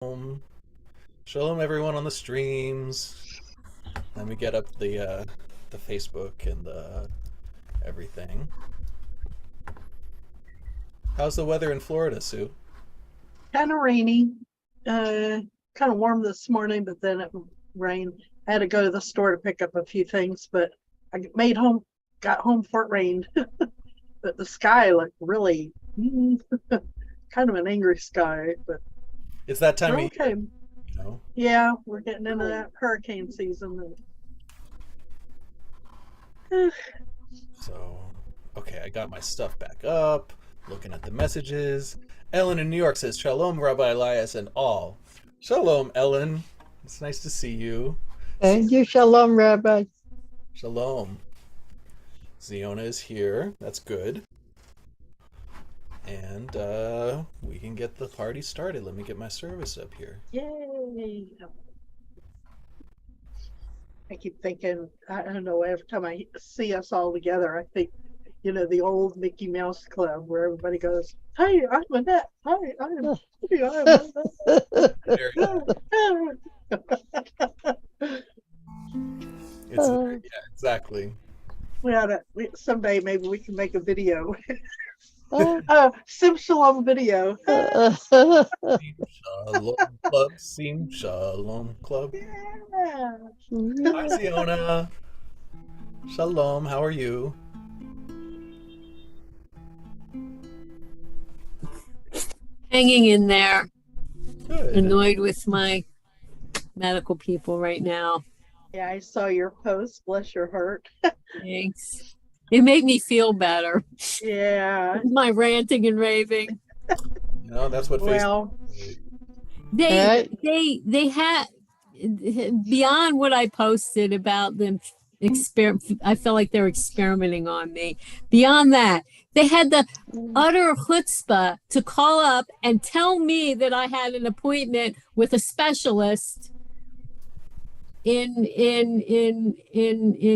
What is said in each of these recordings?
Shalom, everyone on the streams. Let me get up the Facebook and the everything. How's the weather in Florida, Sue? Kind of rainy, kind of warm this morning, but then it rained. I had to go to the store to pick up a few things, but I got home before it rained. But the sky looked really kind of an angry sky, but It's that time we're of okay. year, you know. Yeah, we're getting into that hurricane season. So, okay, I got my stuff back up. Looking at the messages. Ellen in New York says, "Shalom, Rabbi Elias and all." Shalom, Ellen. It's nice to see you. And you shalom, Rabbi. Shalom. Ziona is here. That's good. And we can get the party started. Let me get my service up here. Yay! I keep thinking, I don't know, every time I see us all together, I think, the old Mickey Mouse Club where everybody goes, "Hey, I'm Annette. Hi, I'm Very It's yeah, exactly. Someday maybe we can make a video. Sim Shalom video. Shalom Club, Seam Shalom Club. Yeah. Hi, Ziona. Shalom, how are you? Hanging in there, Good. annoyed with my medical people right now. Yeah, I saw your post. Bless your heart. Thanks. It made me feel better. Yeah. My ranting and raving. You know, that's what Facebook. Well, They had beyond what I posted about them I felt like they're experimenting on me. Beyond that, they had the utter chutzpah to call up and tell me that I had an appointment with a specialist in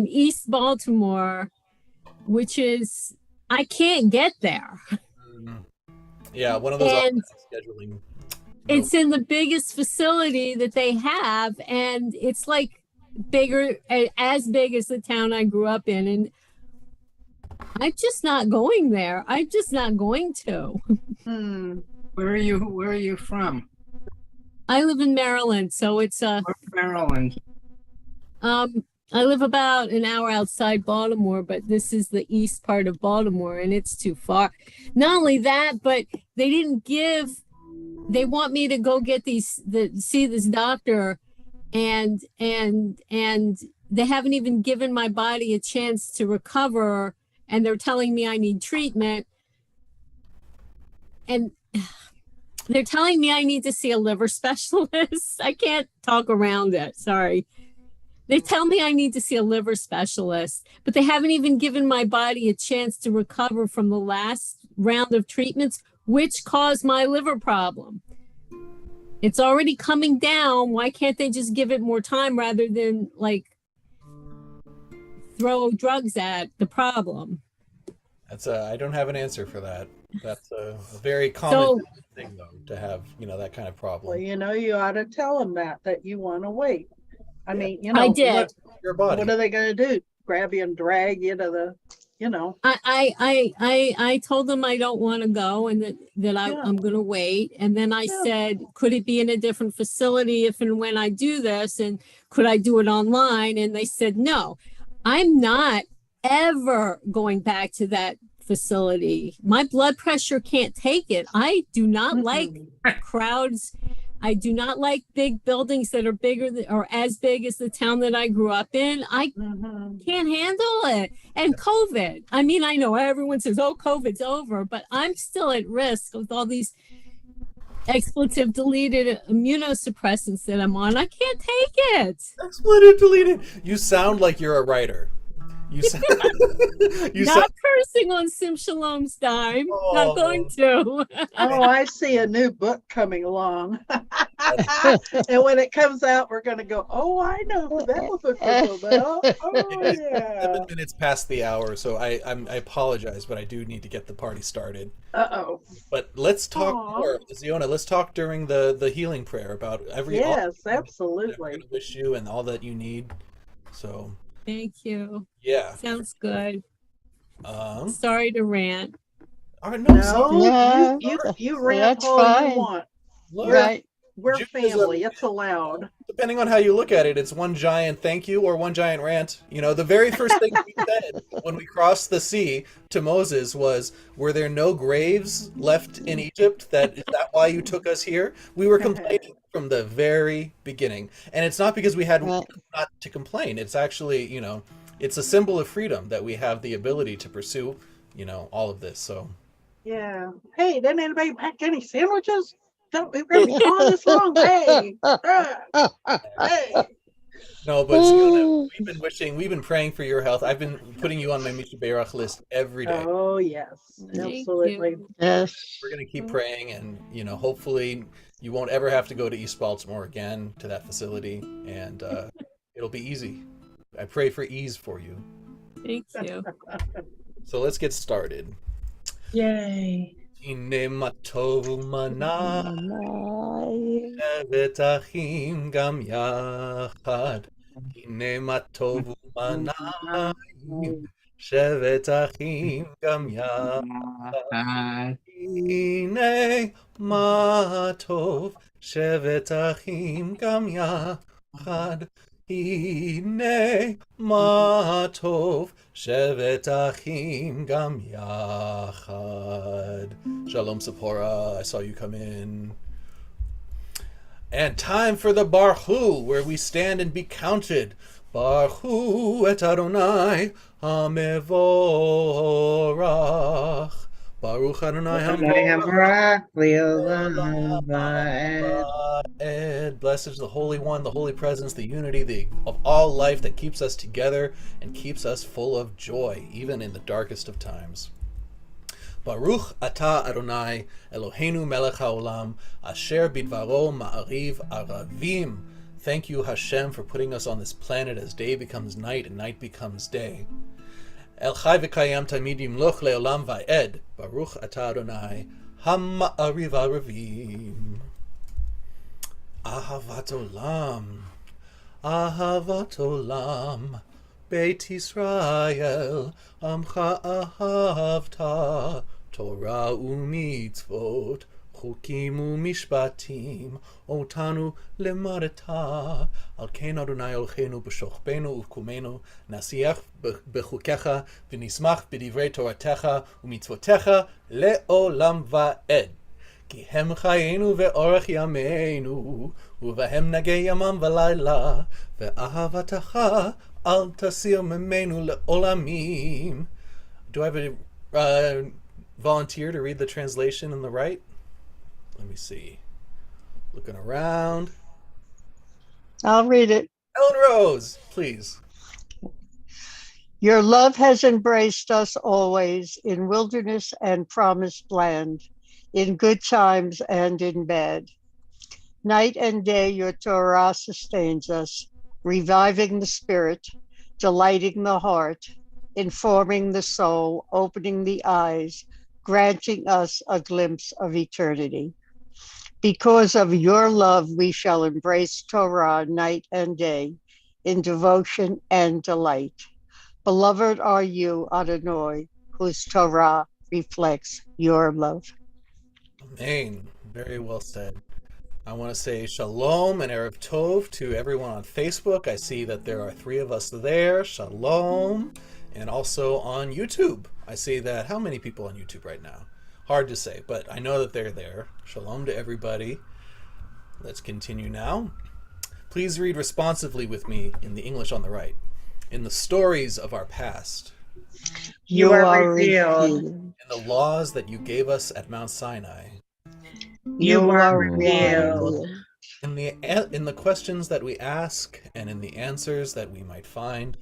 East Baltimore, which is I can't get there. Yeah, one of those And scheduling. it's in the biggest facility that they have, and it's like as big as the town I grew up in, and I'm just not going there. I'm just not going to. Where are you from? I live in Maryland, so it's Maryland. I live about an hour outside Baltimore, but this is the east part of Baltimore, and it's too far. Not only that, but they want me to go get see this doctor, and they haven't even given my body a chance to recover, and they're telling me I need treatment, and they're telling me I need to see a liver specialist. I can't talk around it. Sorry. They tell me I need to see a liver specialist, but they haven't even given my body a chance to recover from the last round of treatments, which caused my liver problem. It's already coming down. Why can't they just give it more time rather than throw drugs at the problem? I don't have an answer for that. That's a very common thing, though, to have, that kind of problem. well, you ought to tell them that you want to wait. I mean, I did. Your body. What are they going to do? Grab you and drag you to the, I told them I don't want to go and that I'm going to wait. And then I said, could it be in a different facility if and when I do this? And could I do it online? And they said, no, I'm not ever going back to that facility. My blood pressure can't take it. I do not like crowds. I do not like big buildings that are bigger or as big as the town that I grew up in. I can't handle it. And COVID. I mean, I know everyone says, oh, COVID's over, but I'm still at risk with all these expletive deleted immunosuppressants that I'm on. I can't take it. Expletive deleted. You sound like you're a writer. You sound, Not cursing on Sim Shalom's dime. Not going to. Oh, I see a new book coming along. And when it comes out, we're going to go, oh, I know who that was about. Oh, It is yeah. 7 minutes past the hour, so I apologize, but I do need to get the party started. Uh-oh. But let's talk Aw. more, Ziona. Let's talk during the healing prayer about all Yes, that we're absolutely. gonna wish you and all that you need. So Thank you. yeah. Sounds good. Um. Sorry to rant. All right, no, No, Yeah, you rant that's all you fine. want. look, Right. We're Judaism- family. It's allowed. Depending on how you look at it, it's one giant thank you or one giant rant. You know, the very first thing we said when we crossed the sea to Moses was, "Were there no graves left in Egypt? Is that why you took us here?" We were complaining from the very beginning, and it's not because we had Right. not to complain. It's actually, it's a symbol of freedom that we have the ability to pursue, all of this. So. Yeah. Hey, didn't anybody pack any sandwiches? Don't we're gonna be gone this long. Hey. Hey. No, but Ziona, we've been praying for your health. I've been putting you on my Mishaberach list every day. Oh yes. Thank Absolutely. you. Yes. We're gonna keep praying, and hopefully you won't ever have to go to East Baltimore again to that facility, and it'll be easy. I pray for ease for you. Thank you. So let's get started. Yay. Hine ma tovu mana Manai. shevet achim gam yachad. Hine ma tovu mana shevet achim gam yachad. Hine ma tov shevet achim gam yachad. Hine ma tov shevet achim gam yachad. Shalom, Sephora. I saw you come in. And time for the Barhu, where we stand and be counted. Barhu et Adonai hamevorach. Baruch Adonai hamevorach. Blessed is the Holy One, the Holy Presence, the unity of all life that keeps us together and keeps us full of joy, even in the darkest of times. Baruch atah Adonai Eloheinu melech haolam asher bidvaro ma'ariv aravim. Thank you, Hashem, for putting us on this planet as day becomes night and night becomes day. El chai v'kayam tamid yimloch leolam va'ed. Baruch atah Adonai ha'ma'ariv aravim. Ahavat olam, ahavat olam, Beit Yisrael, amcha ahavta, Torah u'mitzvot, chukim u'mishpatim, otanu lemadata, al ken Adonai Eloheinu b'shochbenu u'vkumenu, nasiach b'chukecha, v'nismach b'divrei Toratecha u'mitzvotecha, le'olam va'ed. כי הם חיינו ואורך ימינו, ובהם נגי ימם ולילה, ואהבתך אל תסיר ממנו לעולמים. Do I have a volunteer to read the translation on the right? Let me see. Looking around. I'll read it. Ellen Rose, please. Your love has embraced us always in wilderness and promised land, in good times and in bad. Night and day, your Torah sustains us, reviving the spirit, delighting the heart, informing the soul, opening the eyes, granting us a glimpse of eternity. Because of your love, we shall embrace Torah night and day in devotion and delight. Beloved are you, Adonai, whose Torah reflects your love. Amen. Very well said. I want to say shalom and erev tov to everyone on Facebook. I see that there are 3 of us there. Shalom. And also on YouTube. I see that, how many people on YouTube right now? Hard to say, but I know that they're there. Shalom to everybody. Let's continue now. Please read responsively with me in the English on the right. In the stories of our past, You are revealed. revealed. in the laws that you gave us at Mount Sinai, You are revealed. in the questions that we ask and in the answers that we might find,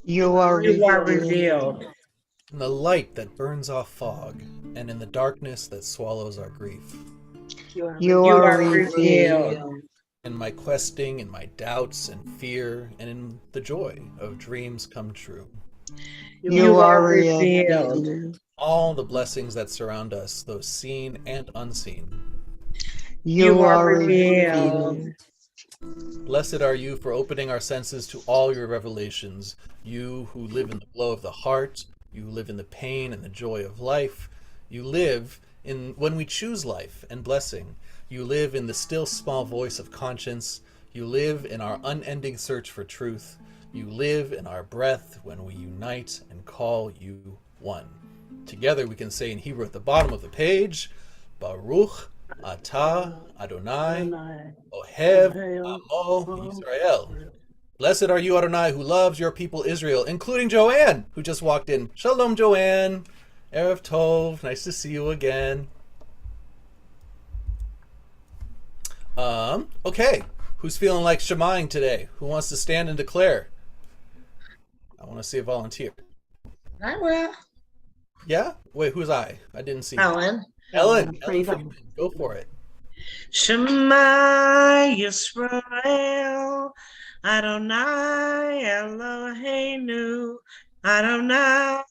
You are You are revealed. revealed. in the light that burns off fog, and in the darkness that swallows our grief. You You are are revealed. revealed. In my questing, in my doubts and fear, and in the joy of dreams come true. You are revealed. revealed. All the blessings that surround us, those seen and unseen. You are revealed. Blessed are you for opening our senses to all your revelations. You who live in the glow of the heart, you live in the pain and the joy of life. You live in when we choose life and blessing. You live in the still small voice of conscience. You live in our unending search for truth. You live in our breath when we unite and call you one. Together we can say in Hebrew at the bottom of the page, Baruch Atah Adonai Ohev Amo Yisrael. Blessed are you, Adonai, who loves your people Israel, including Joanne, who just walked in. Shalom, Joanne. Erev Tov. Nice to see you again. Okay. Who's feeling like Shemaing today? Who wants to stand and declare? I want to see a volunteer. I will. Yeah? Wait, who's I? I didn't see. Ellen. Ellen Freedom. Friedman. Go for it. Shema Yisrael, Adonai Eloheinu, Adonai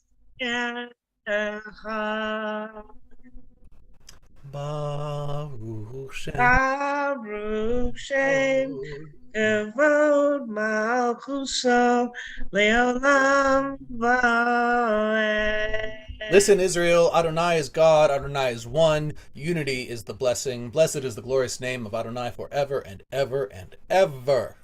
Echad. Baruch Shem. Baruch Shem, Kavod Malchuso, Leolam Vaed. Listen, Israel, Adonai is God, Adonai is one, unity is the blessing, blessed is the glorious name of Adonai forever and ever and ever.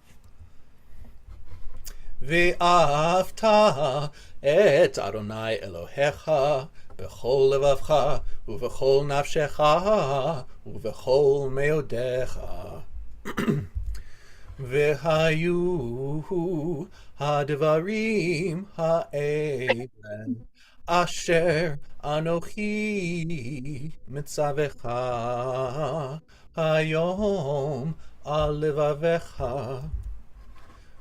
Ve'afta et Adonai Elohecha b'chol levavcha u'v'chol nafshecha u'v'chol meodecha. Ve'hayu ha'devarim ha'even Asher Anochi Mitzavecha Hayom Alevavecha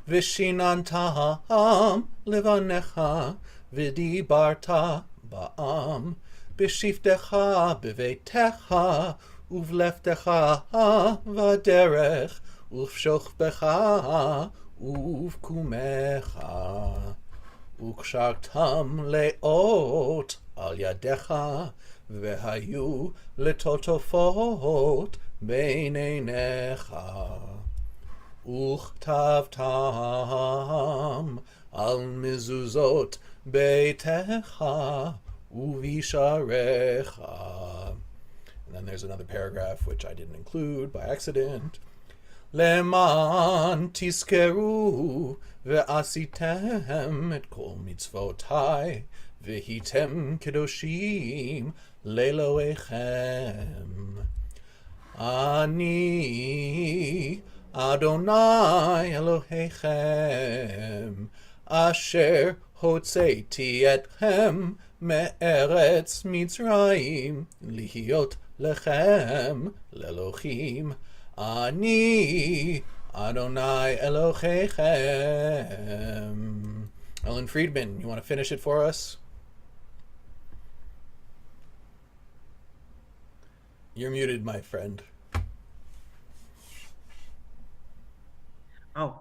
Vishinantam Levanecha Vidibarta Ba'am Bishiftecha Bevetecha Uvleftecha Vaderech Uvshochbecha Uvkumecha Ukshaktam leot al yadecha vehayu letotofot beineinecha Uchtavtam al mizuzot beitecha uvisharecha. And then there's another paragraph which I didn't include by accident. Leman tiskeru ve'asitem et kol mitzvotai vehitem kedoshim leloechem. Ani Adonai Elohechem asher hotzeiti etchem me'eretz Mitzrayim lihiot lechem lelochim. Ani Adonai Elohechem. Ellen Friedman, you want to finish it for us? You're muted, my friend. Oh,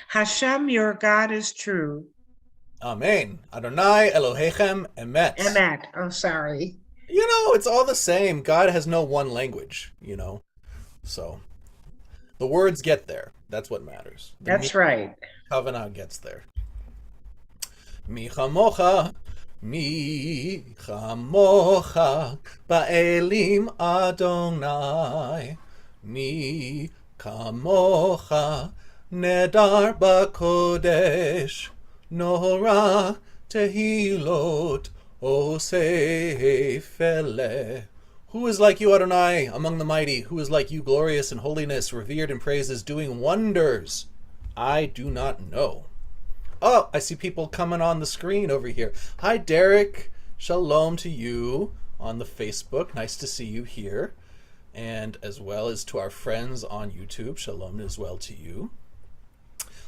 Hashem, your God is true. Amen. Adonai Elohechem Emet. Emet. Oh, sorry. You know, it's all the same. God has no one language, you know. So the words get there. That's what matters. That's right. Kavanah gets there. Mi chamocha ba'elim Adonai. Mi kamocha nedar ba'kodesh. Nora tehilot osefele. Who is like you, Adonai, among the mighty? Who is like you, glorious in holiness, revered in praises, doing wonders? I do not know. Oh, I see people coming on the screen over here. Hi, Derek. Shalom to you on the Facebook. Nice to see you here. And as well as to our friends on YouTube. Shalom as well to you.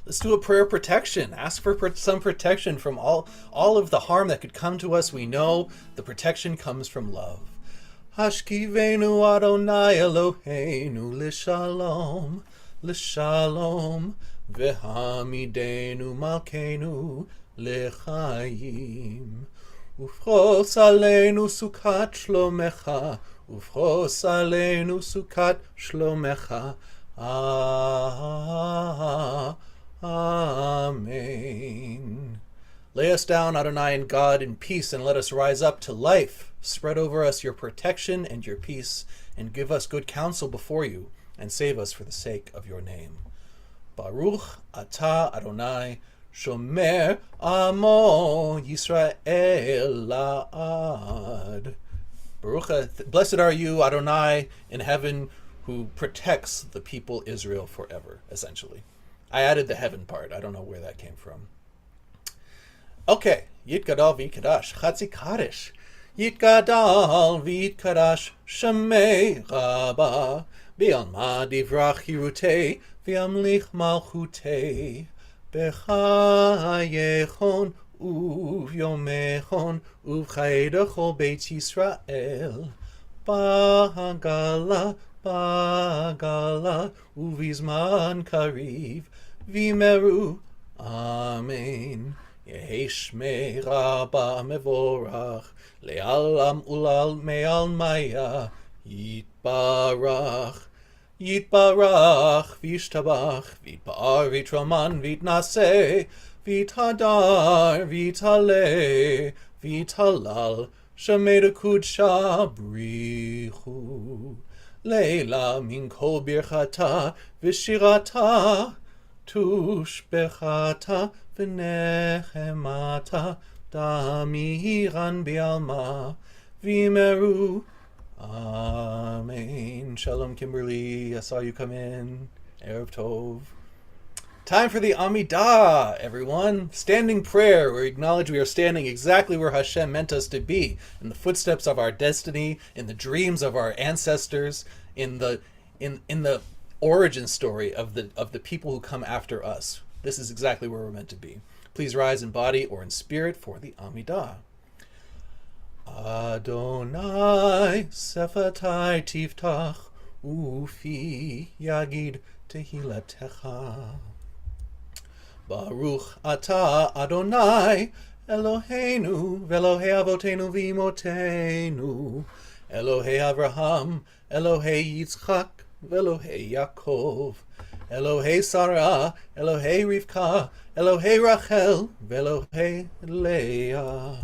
Let's do a prayer of protection. Ask for some protection from all of the harm that could come to us. We know the protection comes from love. Hashkivenu Adonai Eloheinu l'shalom, l'shalom, v'hamidenu malkeinu l'chaim. Ufros aleinu sukat shlomecha, ufros aleinu sukat shlomecha. Amen. Lay us down, Adonai, in God, in peace, and let us rise up to life. Spread over us your protection and your peace, and give us good counsel before you, and save us for the sake of your name. Baruch atah Adonai, shomer amo Yisrael la'ad. Baruch, blessed are you, Adonai, in heaven, who protects the people Israel forever, essentially. I added the heaven part. I don't know where that came from. Okay, Yitgadal v'Yitkadash, Chatzi Kaddish. Yitgadal v'Yitkadash, Shemei Rabba, V'alma divrach hirutei, V'amlich malchutei, B'chayechon uvyomechon, Uv'chaydachol Beit Yisrael, Ba'gala, Ba'gala, Uvizman kariv, V'meru, Amen. Yehi shmei Rabba mevorach, le'alam ulal me'al maya, yitbarach, yitbarach, v'yishtabach, v'yitbar, v'yitraman, v'yitnaseh, v'yithadar, v'yitale, v'yitalal, shemei kudsha brichu, leila min kol birchata, v'shirata, tushbechata, v'nechemata, damiran bi'alma, v'meru. Amen. Shalom, Kimberly. I saw you come in. Erev Tov. Time for the Amidah, everyone. Standing prayer. We acknowledge we are standing exactly where Hashem meant us to be, in the footsteps of our destiny, in the dreams of our ancestors, in the origin story of the people who come after us. This is exactly where we're meant to be. Please rise in body or in spirit for the Amidah. Adonai sefatai tiftach ufi yagid tehilatecha. Baruch atah Adonai Eloheinu ve'Elohei avotenu v'imotenu, Elohei Avraham, Elohei Yitzchak, ve'Elohei Yaakov, Elohei Sarah, Elohei Rivka, Elohei Rachel, ve'Elohei Leah.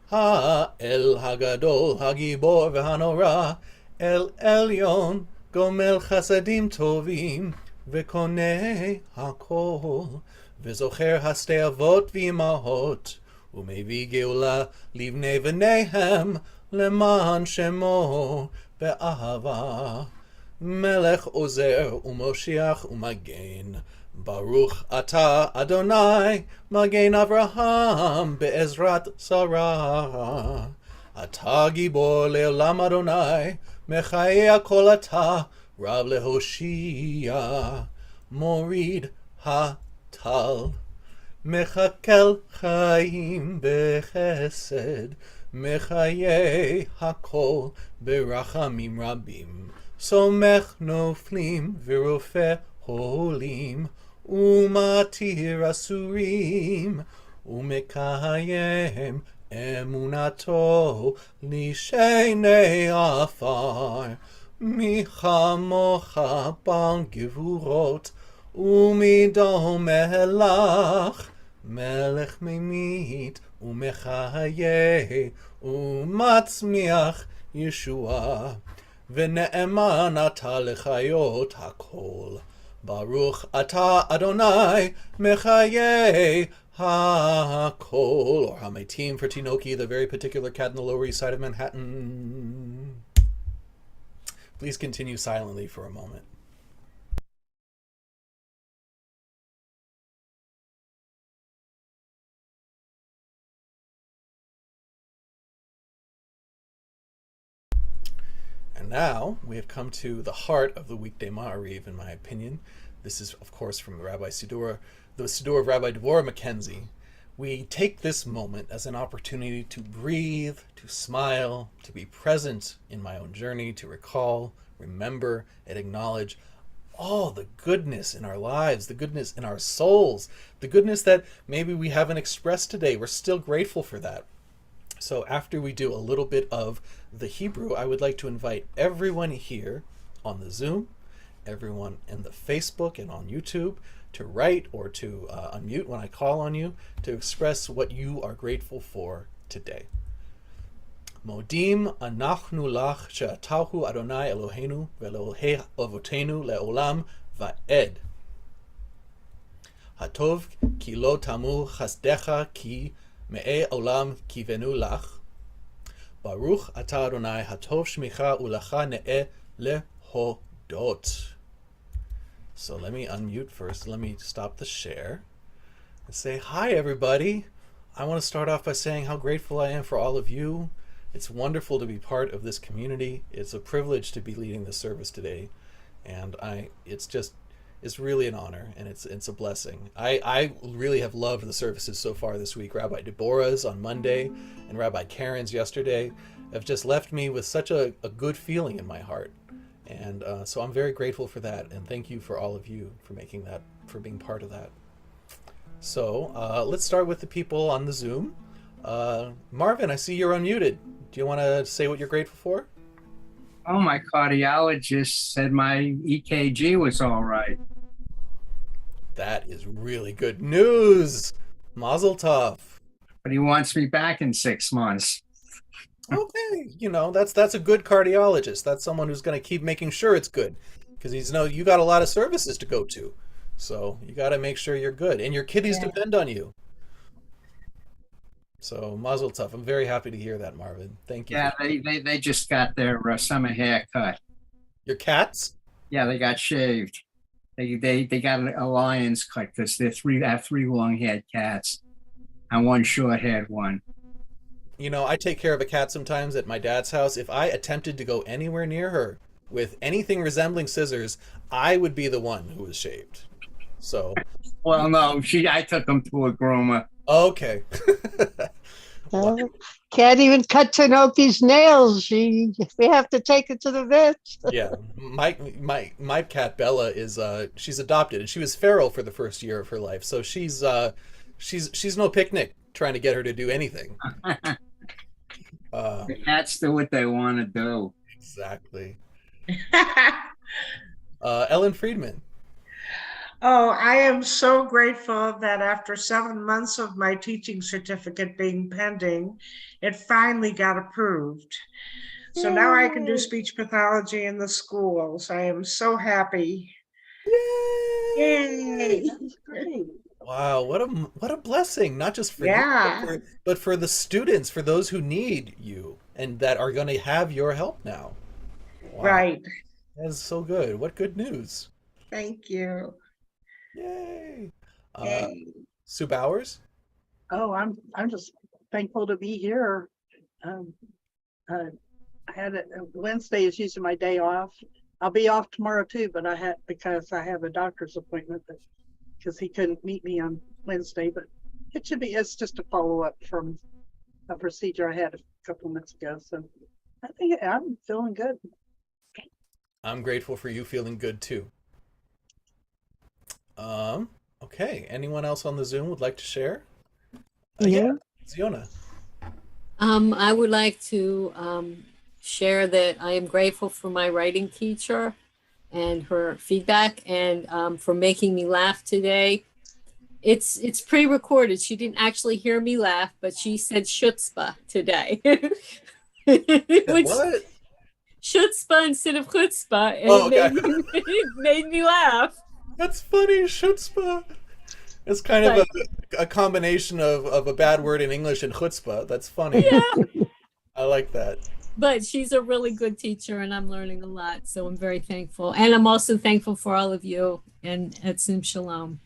Ha-El Hagadol, Hagibor v'Hanora, El Elyon, Gomel Chasadim Tovim, V'Konei Hakol, V'Zocher Hastei Avot v'Imahot, Umevi Geula Livnei V'Nehem, Leman Shemo Be'ahava, Melech Ozer Umoshiach Umagen, Baruch atah Adonai, Magen Avraham, Be'ezrat Sarah. Atah Gibor le'olam Adonai, Mechayeh kol atah, Rav lehoshia, Morid hatal. Mechakel chaim bechesed, Mechayeh hakol berachamim rabim. Somech noflim v'rofeh holim, umatir asurim, umekayem emunato lishenei afar, michamocha bal gevurot, umidom melach, melech memit, umechayeh, umatzmiach Yeshua, v'ne'eman atah lechayot hakol. Baruch atah Adonai mechayeh hakol. Or Hametim for Tinoki, the very particular cat in the Lower East Side of Manhattan. Please continue silently for a moment. And now we have come to the heart of the weekday Ma'ariv, in my opinion. This is, of course, from the Siddur of Rabbi Devorah Mackenzie, we take this moment as an opportunity to breathe, to smile, to be present in my own journey, to recall, remember, and acknowledge all the goodness in our lives, the goodness in our souls, the goodness that maybe we haven't expressed today. We're still grateful for that. So after we do a little bit of the Hebrew, I would like to invite everyone here on the Zoom, everyone in the Facebook and on YouTube, to write or to unmute when I call on you, to express what you are grateful for today. Modim anachnu lach she'atahu Adonai Eloheinu ve'Elohei avotenu le'olam va'ed. Hatov ki lo tamu chasdecha ki me'e olam kivenu lach. Baruch atah Adonai hatov shmicha u'lacha ne'e lehodot. So let me unmute first. Let me stop the share and say, hi, everybody. I want to start off by saying how grateful I am for all of you. It's wonderful to be part of this community. It's a privilege to be leading the service today. And it's really an honor, and it's a blessing. I really have loved the services so far this week. Rabbi Deborah's on Monday and Rabbi Karen's yesterday have just left me with such a good feeling in my heart. And so I'm very grateful for that, and thank you for all of you for being part of that. So let's start with the people on the Zoom. Marvin, I see you're unmuted. Do you want to say what you're grateful for? Oh, my cardiologist said my EKG was all right. That is really good news. Mazel tov. But he wants me back in 6 months. Okay, that's a good cardiologist. That's someone who's going to keep making sure it's good, because you got a lot of services to go to, so you got to make sure you're good, and your kidneys depend on you. So mazel tov. I'm very happy to hear that, Marvin. Thank you. Yeah, they just got their summer haircut. Your cats? Yeah, they got shaved. They got a lion's cut because I have 3 long-haired cats and 1 short-haired one. I take care of a cat sometimes at my dad's house. If I attempted to go anywhere near her with anything resembling scissors, I would be the one who was shaved. So. Well, no, I took them to a groomer. Okay. Can't even cut Tanoki's nails. We have to take it to the vet. Yeah, my cat Bella is she's adopted, and she was feral for the first year of her life. So she's no picnic trying to get her to do anything. The cats do what they want to do. Exactly. Ellen Friedman. Oh, I am so grateful that after 7 months of my teaching certificate being pending, it finally got approved. So now I can do speech pathology in the schools. I am so happy. Yay! That's great. Wow, what a blessing, not just for Yeah. you, but for the students, for those who need you and that are going to have your help now. Wow, Right. that is so good. What good news. Thank you. Yay. Yay. Sue Bowers? Oh, I'm just thankful to be here. I had Wednesday is usually my day off. I'll be off tomorrow too, but because I have a doctor's appointment because he couldn't meet me on Wednesday. But it's just a follow up from a procedure I had a couple of months ago. So I think I'm feeling good. I'm grateful for you feeling good too. Okay. Anyone else on the Zoom would like to share? Yeah, Ziona. I would like to share that I am grateful for my writing teacher and her feedback and for making me laugh today. It's pre-recorded. She didn't actually hear me laugh, but she said chutzpah today. What? Chutzpah instead of chutzpah, and Oh, okay. it made me laugh. That's funny, chutzpah. It's kind of a combination of a bad word in English and chutzpah. That's funny. Yeah. I like that. But she's a really good teacher, and I'm learning a lot, so I'm very thankful. And I'm also thankful for all of you and at Sim Shalom.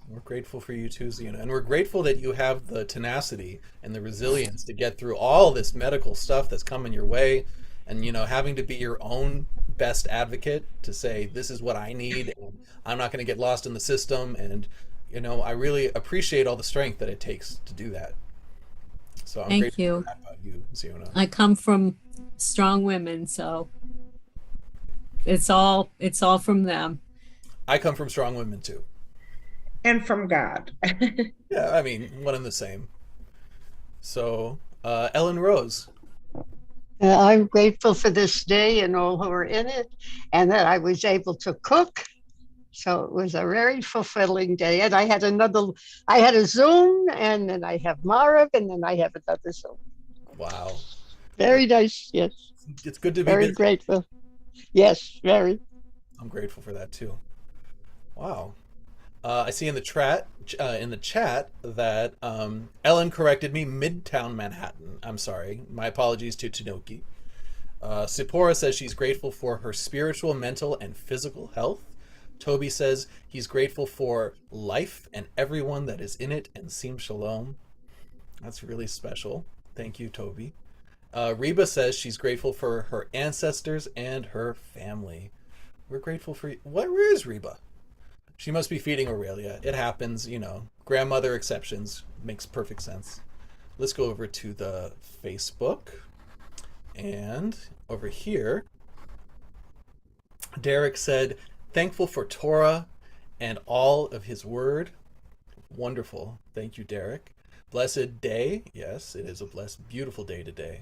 We're grateful for you too, Zina. And we're grateful that you have the tenacity and the resilience to get through all this medical stuff that's coming your way. And, having to be your own best advocate to say, this is what I need, and I'm not going to get lost in the system. And, I really appreciate all the strength that it takes to do that. So I'm Thank grateful you. for that about you, Ziona. I come from strong women, so it's all from them. I come from strong women too. And from God. Yeah, I mean, one and the same. So, Ellen Rose. I'm grateful for this day and all who are in it, and that I was able to cook. So it was a very fulfilling day. And I had a Zoom, and then I have Marav, and then I have another Zoom. Wow. Very nice. Yes. It's good to be Very busy. grateful. Yes, very. I'm grateful for that too. Wow. I see in the chat that Ellen corrected me, Midtown Manhattan. I'm sorry. My apologies to Tanoki. Sipora says she's grateful for her spiritual, mental, and physical health. Toby says he's grateful for life and everyone that is in it, and Sim Shalom. That's really special. Thank you, Toby. Reba says she's grateful for her ancestors and her family. We're grateful for you. Where is Reba? She must be feeding Aurelia. It happens, grandmother exceptions. Makes perfect sense. Let's go over to the Facebook. And over here, Derek said, thankful for Torah and all of his word. Wonderful. Thank you, Derek. Blessed day. Yes, it is a blessed, beautiful day today.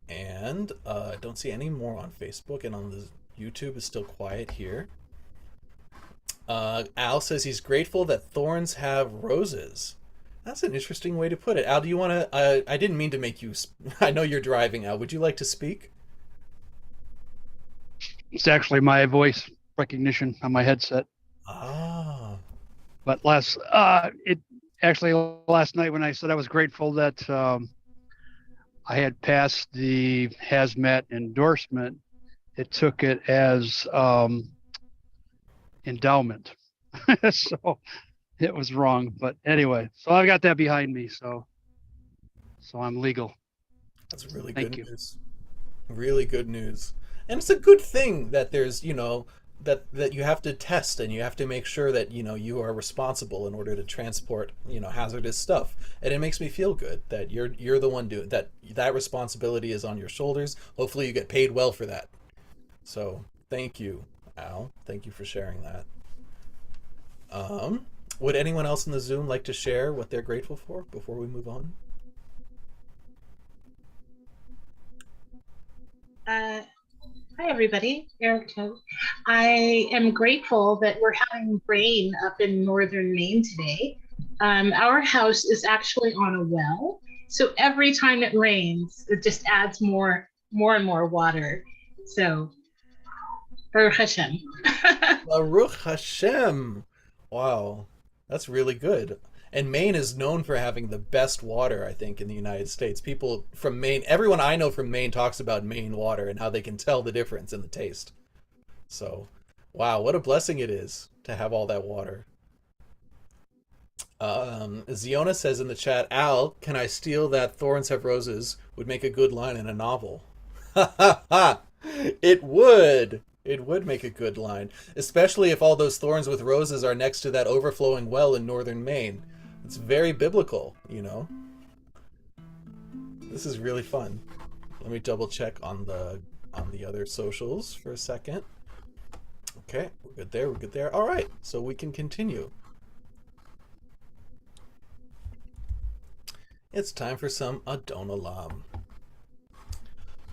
And I don't see any more on Facebook, and on the YouTube is still quiet here. Al says he's grateful that thorns have roses. That's an interesting way to put it. Al, do you want to... I didn't mean to make you... I know you're driving, Al. Would you like to speak? It's actually my voice recognition on my headset. Ah. But last night when I said I was grateful that I had passed the hazmat endorsement, it took it as endowment. So it was wrong. But anyway, so I've got that behind me. So I'm legal. That's really Thank good you. news. Really good news. And it's a good thing that there's, that you have to test, and you have to make sure that, you are responsible in order to transport, hazardous stuff. And it makes me feel good that you're the one doing that responsibility is on your shoulders. Hopefully you get paid well for that. So thank you, Al. Thank you for sharing that. Would anyone else in the Zoom like to share what they're grateful for before we move on? Hi, everybody. Erica. I am grateful that we're having rain up in northern Maine today. Our house is actually on a well, so every time it rains, it just adds more and more water. So, Baruch Hashem. Baruch Hashem. Wow, that's really good. And Maine is known for having the best water, I think, in the United States. People from Maine, everyone I know from Maine talks about Maine water and how they can tell the difference in the taste. So, wow, what a blessing it is to have all that water. Ziona says in the chat, Al, can I steal that thorns have roses would make a good line in a novel? Ha ha ha! It would! It would make a good line, especially if all those thorns with roses are next to that overflowing well in northern Maine. It's very biblical, This is really fun. Let me double check on the other socials for a second. Okay, we're good there. All right, so we can continue. It's time for some Adon Olam.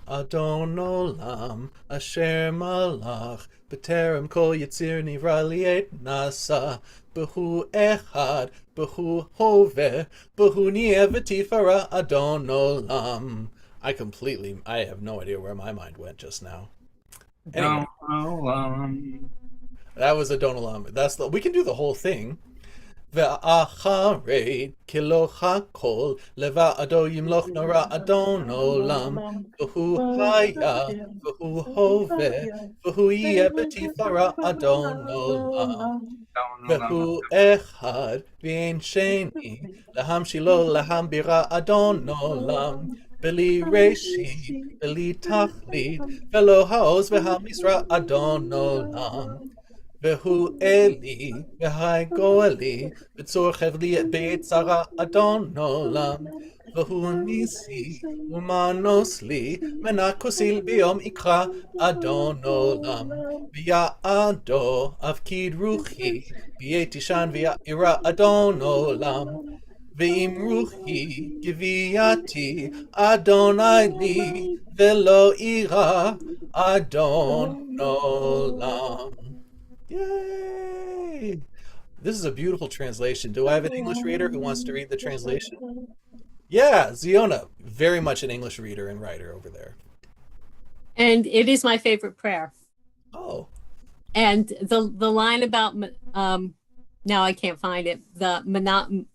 Adon Olam, Asher Malach, B'terem Kol Yitzir Nivra Li'et Nasa, B'hu Echad, B'hu Hoveh, B'hu Nieh V'Tifara, Adon Olam. I have no idea where my mind went just now. Anyway, that was Adon Olam. We can do the whole thing. ואחרי כלוך הכל לבעדו ימלוך נורא אדון עולם והוא היה והוא הווה והוא יהיה בתפארה אדון עולם והוא אחד ואין שני להמשילו להמבירה אדון עולם בלי ראשית בלי תכלית ולא העוז והמשרה אדון עולם והוא אלי, והי גואלי, בצור חבלי ביצרה אדון עולם. והוא ניסי, ומנוס לי, מנקוסיל ביום יקרא אדון עולם. ויעדו אבקיד רוחי, ביה תישן וירא אדון עולם. ואם רוחי גוויעתי, אדוני לי, ולא אירא אדון עולם. Yay! This is a beautiful translation. Do I have an English reader who wants to read the translation? Yeah, Ziona, very much an English reader and writer over there. And it is my favorite prayer. Oh, And the line about now I can't find it. I'm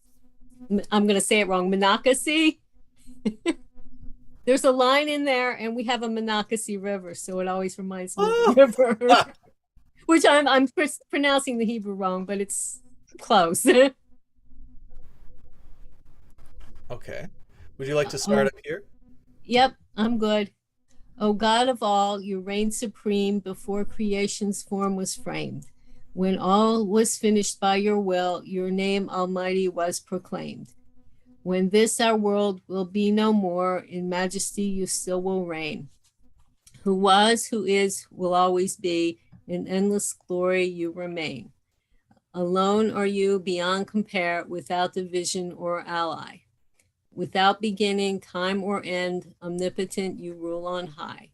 going to say it wrong. Monocacy. There's a line in there, and we have a Monocacy River, so it always reminds me of the river. Which I'm pronouncing the Hebrew wrong, but it's close. okay. Would you like to start up here? Yep, I'm good. O God of all, you reigned supreme before creation's form was framed. When all was finished by your will, your name almighty was proclaimed. When this our world will be no more, in majesty you still will reign. Who was, who is, will always be, in endless glory you remain. Alone are you beyond compare, without division or ally. Without beginning, time or end, omnipotent you rule on high.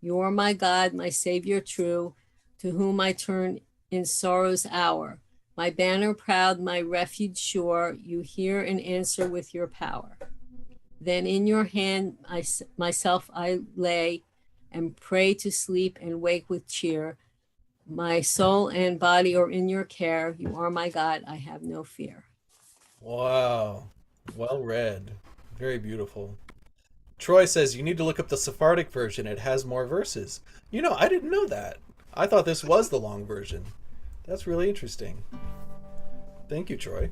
You are my God, my Savior true, to whom I turn in sorrow's hour. My banner proud, my refuge sure, you hear and answer with your power. Then in your hand myself I lay, and pray to sleep and wake with cheer. My soul and body are in your care. You are my God, I have no fear. Wow. Well read. Very beautiful. Troy says you need to look up the Sephardic version. It has more verses. You know, I didn't know that. I thought this was the long version. That's really interesting. Thank you, Troy.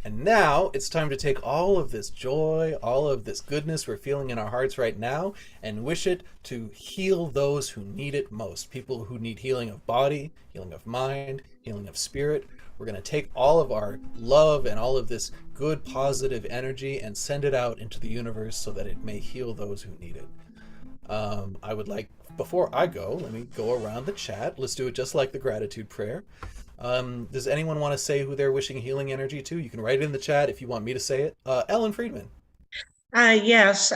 And now it's time to take all of this joy, all of this goodness we're feeling in our hearts right now, and wish it to heal those who need it most. People who need healing of body, healing of mind, healing of spirit. We're going to take all of our love and all of this good, positive energy and send it out into the universe so that it may heal those who need it. I would like, before I go, let me go around the chat. Let's do it just like the gratitude prayer. Does anyone want to say who they're wishing healing energy to? You can write it in the chat if you want me to say it. Ellen Friedman. Yes,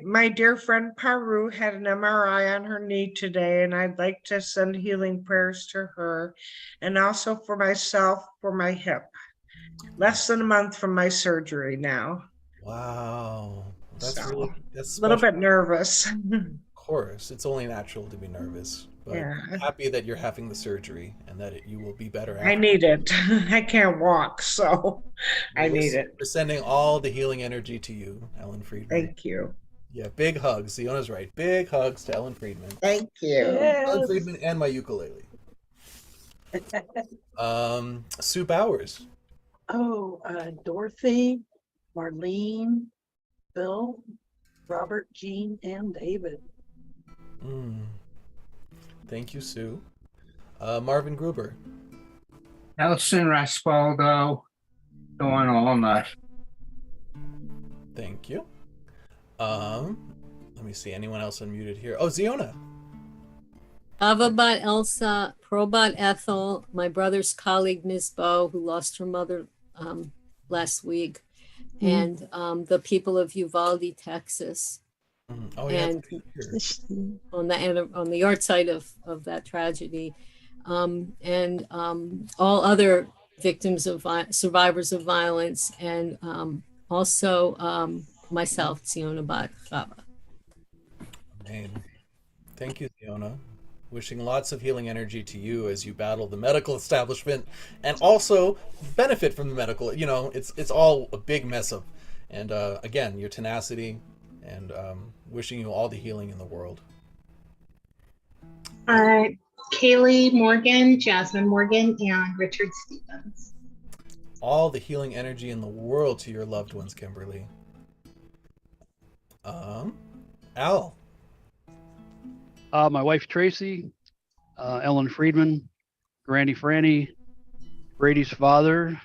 my dear friend Paru had an MRI on her knee today, and I'd like to send healing prayers to her, and also for myself for my hip. Less than a month from my surgery now. Wow. That's So, that's a little special. bit nervous. Of course, it's only natural to be nervous, but Yeah. I'm happy that you're having the surgery and that you will be better after. I need it. I can't walk, so I need it. We're sending all the healing energy to you, Ellen Friedman. Thank you. Yeah, big hugs. Ziona's right. Big hugs to Ellen Friedman. Thank you. Ellen Yes. Friedman and my ukulele. Sue Bowers. Oh, Dorothy, Marlene, Bill, Robert, Jean, and David. Thank you, Sue. Marvin Gruber. Nelson Raspaldo, going all night. Thank you. Let me see. Anyone else unmuted here? Oh, Ziona. Avabat Elsa, Probat Ethel, my brother's colleague, Ms. Bo, who lost her mother last week, and the people of Uvalde, Texas. Oh, yeah. And on the yard site of that tragedy, and all other victims of survivors of violence, and also myself, Ziona Bat Chava. Amen. Thank you, Ziona. Wishing lots of healing energy to you as you battle the medical establishment and also benefit from the medical. You know, it's all a big mess up. And again, your tenacity, and wishing you all the healing in the world. Kaylee Morgan, Jasmine Morgan, and Richard Stevens. All the healing energy in the world to your loved ones, Kimberly. Al. My wife Tracy, Ellen Friedman, Granny Franny, Brady's father.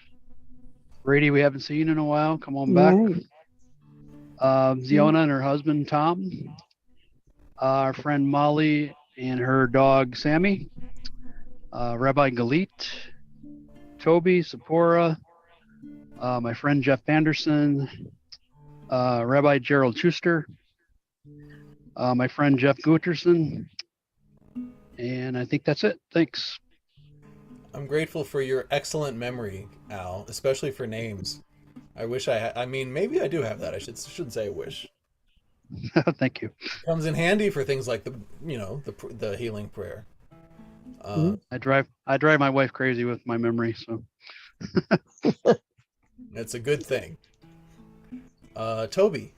Brady, we haven't seen in a while. Come on back. Right. Ziona and her husband, Tom. Our friend Molly and her dog, Sammy. Rabbi Galit, Toby, Sephora, my friend Jeff Anderson, Rabbi Gerald Schuster, my friend Jeff Guterson, and I think that's it. Thanks. I'm grateful for your excellent memory, Al, especially for names. I wish I mean, maybe I do have that. I shouldn't say I wish. Thank you. Comes in handy for things like the healing prayer. I drive my wife crazy with my memory, so It's a good thing. Toby.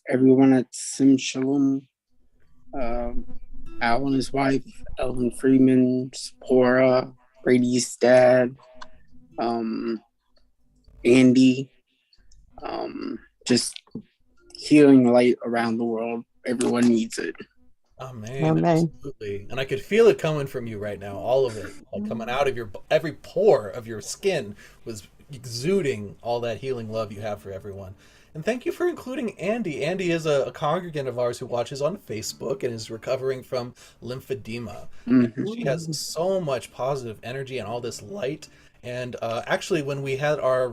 Everyone at Sim Shalom, Al and his wife, Ellen Freeman, Sephora, Brady's dad, Andy, just healing light around the world. Everyone needs it. Oh man, Amen. absolutely. And I could feel it coming from you right now, all of it, like coming out of your every pore of your skin was exuding all that healing love you have for everyone. And thank you for including Andy. Andy is a congregant of ours who watches on Facebook and is recovering from lymphedema. And she has so much positive energy and all this light. And actually, when we had our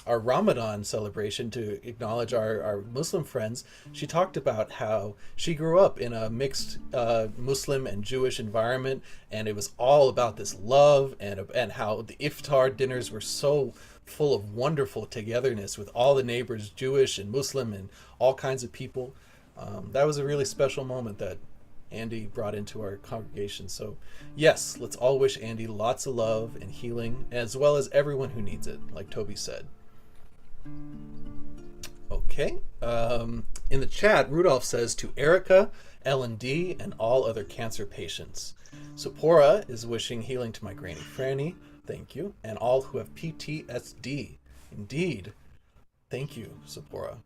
Ramadan celebration to acknowledge our Muslim friends, she talked about how she grew up in a mixed Muslim and Jewish environment, and it was all about this love and how the iftar dinners were so full of wonderful togetherness with all the neighbors, Jewish and Muslim and all kinds of people. That was a really special moment that Andy brought into our congregation. So yes, let's all wish Andy lots of love and healing, as well as everyone who needs it, like Toby said. Okay. In the chat, Rudolph says to Erica, Ellen D, and all other cancer patients. Sephora is wishing healing to my Granny Franny. Thank you. And all who have PTSD. Indeed. Thank you, Sephora.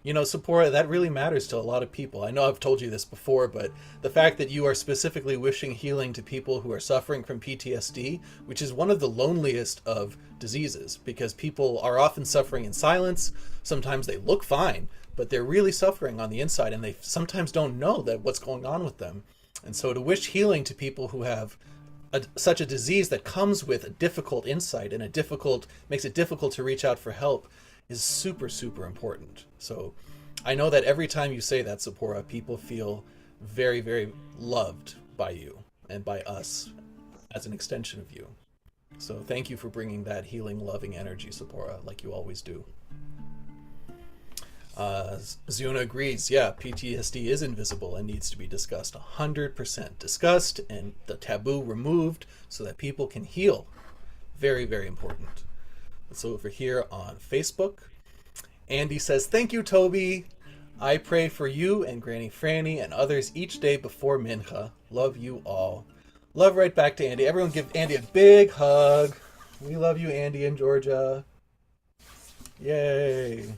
You know, Sephora, that really matters to a lot of people. I know I've told you this before, but the fact that you are specifically wishing healing to people who are suffering from PTSD, which is one of the loneliest of diseases, because people are often suffering in silence. Sometimes they look fine, but they're really suffering on the inside, and they sometimes don't know that what's going on with them. And so to wish healing to people who have such a disease that comes with a difficult insight and makes it difficult to reach out for help is super, super important. So I know that every time you say that, Sephora, people feel very, very loved by you and by us as an extension of you. So thank you for bringing that healing, loving energy, Sephora, like you always do. Zuna agrees, yeah, PTSD is invisible and needs to be discussed. 100% discussed and the taboo removed so that people can heal. Very, very important. So over here on Facebook, Andy says, thank you, Toby. I pray for you and Granny Franny and others each day before Mincha. Love you all. Love right back to Andy. Everyone give Andy a big hug. We love you, Andy in Georgia. Yay.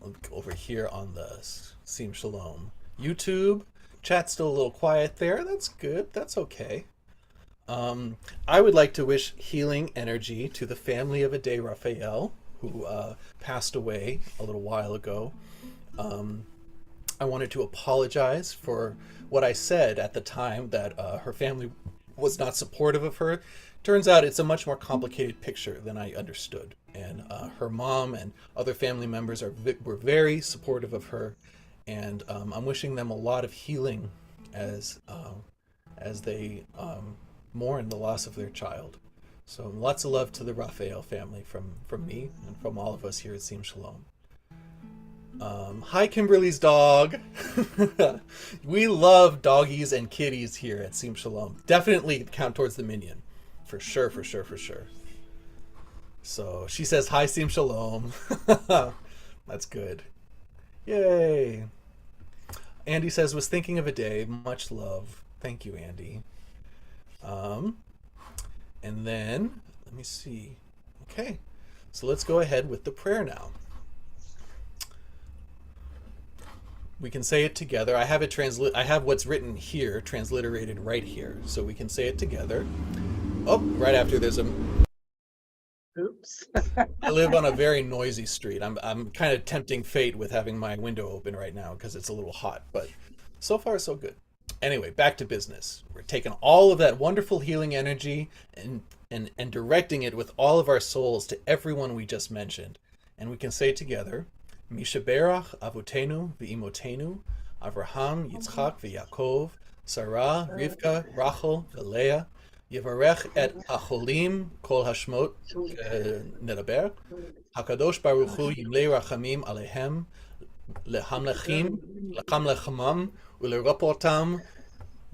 Look over here on the Sim Shalom YouTube. Chat's still a little quiet there. That's good. That's okay. I would like to wish healing energy to the family of Ade Raphael, who passed away a little while ago. I wanted to apologize for what I said at the time, that her family was not supportive of her. Turns out it's a much more complicated picture than I understood. And her mom and other family members were very supportive of her. And I'm wishing them a lot of healing as they mourn the loss of their child. So lots of love to the Raphael family from me and from all of us here at Sim Shalom. Hi, Kimberly's dog. We love doggies and kitties here at Sim Shalom. Definitely count towards the minion. For sure, for sure, for sure. So she says, hi, Sim Shalom. That's good. Yay. Andy says, was thinking of a day. Much love. Thank you, Andy. And then, let me see. Okay, so let's go ahead with the prayer now. We can say it together. I have it I have what's written here transliterated right here, so we can say it together. Oh, right after there's a. Oops. I live on a very noisy street. I'm kind of tempting fate with having my window open right now because it's a little hot, but so far so good. Anyway, back to business. We're taking all of that wonderful healing energy and directing it with all of our souls to everyone we just mentioned. And we can say together, Mishaberach Avotenu v'Imotenu, Avraham, Yitzchak v'Yakov, Sarah, Rivka, Rachel, v'Leah, Yevarech et Acholim Kol Hashmot Nedaber, Hakadosh Baruch Hu Yimlei Rachamim Alehem, Lehamlechim, Lekam Lechamam, Uleropotam,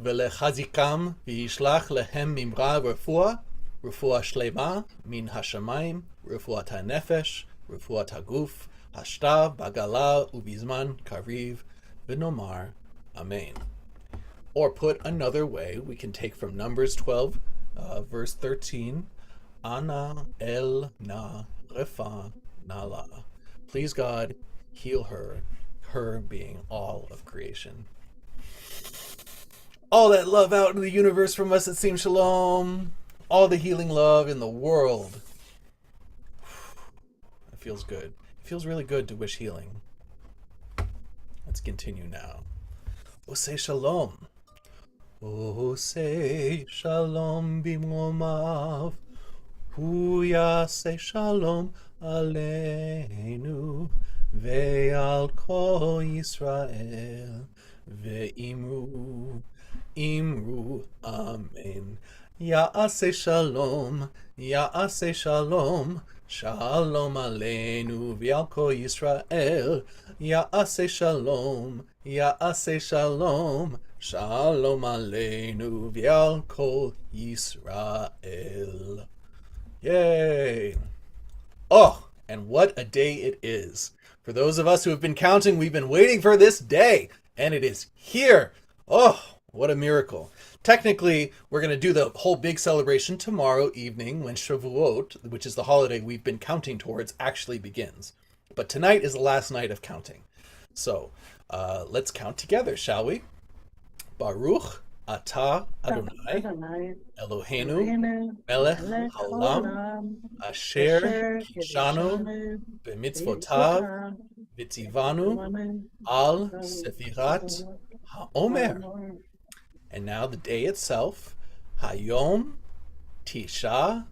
Velechazikam, V'yishlach Lehem Mimra Refuah, Refuah Shlema, Min Hashamayim, Refuat HaNefesh, Refuat HaGuf, Hashtav, Bagala, Ubizman, Kariv, V'nomar, Amen. Or put another way, we can take from Numbers 12, verse 13, Ana El Na Refa Nala. Please God, heal her, her being all of creation. All that love out in the universe from us at Sim Shalom. All the healing love in the world. It feels good. It feels really good to wish healing. Let's continue now. Oseh Shalom. Oseh Shalom bimromav. Hu yaseh Shalom aleinu. Ve'al kol Yisrael. Ve'imru. Imru. Amen. Ya'aseh Shalom. Ya'aseh Shalom. Shalom aleinu v'al kol Yisrael. Ya'aseh Shalom. Ya'aseh Shalom. Shalom aleinu v'al kol Yisrael. Yay! Oh, and what a day it is. For those of us who have been counting, we've been waiting for this day, and it is here. Oh, what a miracle. Technically, we're going to do the whole big celebration tomorrow evening when Shavuot, which is the holiday we've been counting towards, actually begins. But tonight is the last night of counting. So let's count together, shall we? Baruch atah Adonai Eloheinu melech haolam asher kishanu b'mitzvotav v'tzivanu al sefirat haomer. And now the day itself, Hayom Tisha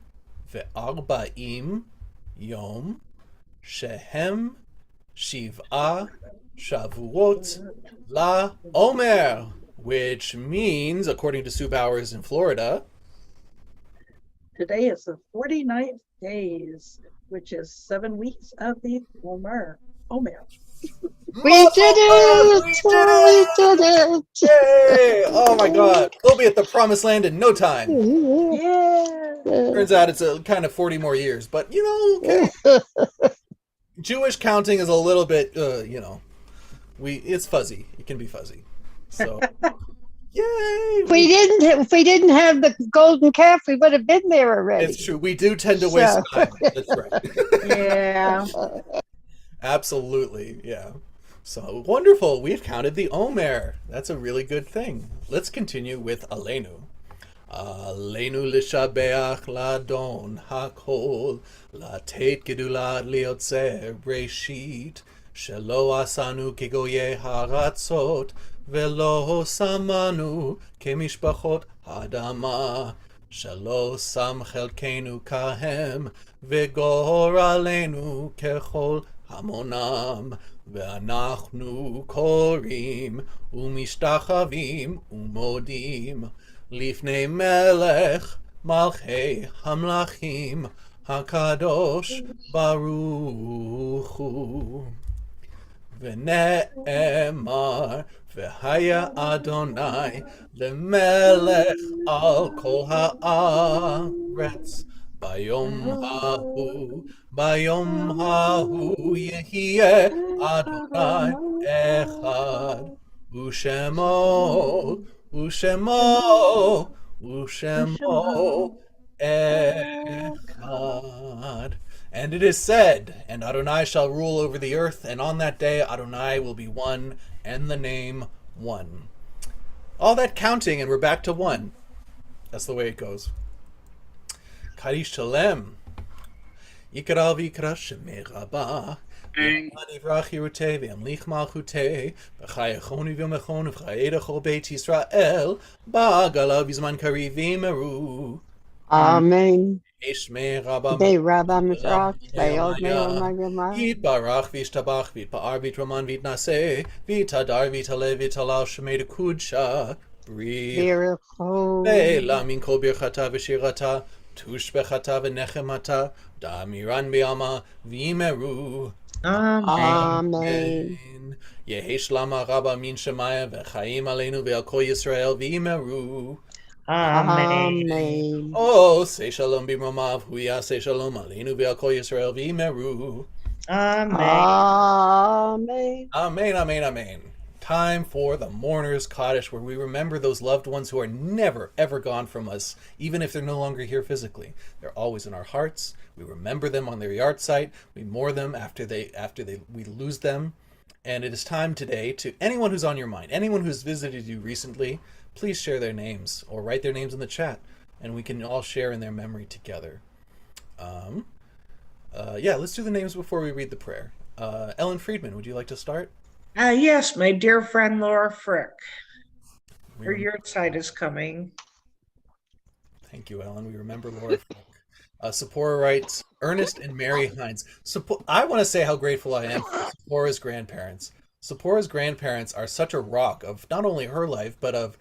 ve'arba'im Yom Shehem Shiv'a Shavuot La Omer, which means, according to Sue Bowers in Florida, Today is the 49th days, which is 7 weeks of the Omer. We did it! We did it! We did it! Yay! Oh my God, we'll be at the promised land in no time. Yeah. Turns out it's a kind of 40 more years, but you know, okay. Jewish counting is a little bit, it's fuzzy. It can be fuzzy. So, yay! If we didn't have the golden calf, we would have been there already. It's true. We do tend to waste time. That's right. Yeah. Absolutely. Yeah. So wonderful. We've counted the Omer. That's a really good thing. Let's continue with Aleinu. Aleinu l'shabeach ladon hakol latet gedulat liotzer breshit shelo asanu kegoye haratzot velo samanu kemishpachot hadama shelo sam chelkenu kahem vegor aleinu kechol hamonam ve'anachnu korim umishtachavim umodim Lifnei melech malchei hamlachim hakadosh baruch hu v'ne'emar v'haya Adonai lemelech al kol haaretz bayom hahu yehiyeh Adonai echad u'shemo echad. And it is said, and Adonai shall rule over the earth, and on that day Adonai will be one, and the name 1. All that counting and we're back to 1. That's the way it goes. Kadish Shalem. Yikra v'yikra shemei rabba. V'yamad hirute v'yamlich malchute. V'chayachoni v'yomechon v'chayeda chol beit Yisrael. Ba'gala v'zman kari v'yimeru. Amen. Eshmei rabba. They Rabba Mizrach, they Maya. old Maya. Yitbarach v'yishtabach v'yitpa'ar v'yitraman v'yitnaseh. V'yitadar v'yitaleh v'yitalal shemei kudsha. Breathe. Miracle. Ve'la min kol birchata v'shirata. Tushbechata v'nechemata. Damiran b'yama v'imeru. Amen. Yehesh lama rabba min shemaya v'chaim aleinu ve'al kol Yisrael v'imeru. Amen. Oh, say shalom b'mromav, hu yaseh shalom aleinu ve'al kol Yisrael v'imeru. Amen. Amen, amen, amen. Time for the mourner's Kaddish, where we remember those loved ones who are never, ever gone from us, even if they're no longer here physically. They're always in our hearts. We remember them on their yard site. We mourn them after we lose them. And it is time today to anyone who's on your mind, anyone who's visited you recently, please share their names or write their names in the chat, and we can all share in their memory together. Let's do the names before we read the prayer. Ellen Friedman, would you like to start? Yes, my dear friend Laura Frick. Her yard site is coming. Thank you, Ellen. We remember Laura Frick. Sephora writes, Ernest and Mary Hines. I want to say how grateful I am for Sephora's grandparents. Sephora's grandparents are such a rock of not only her life, but of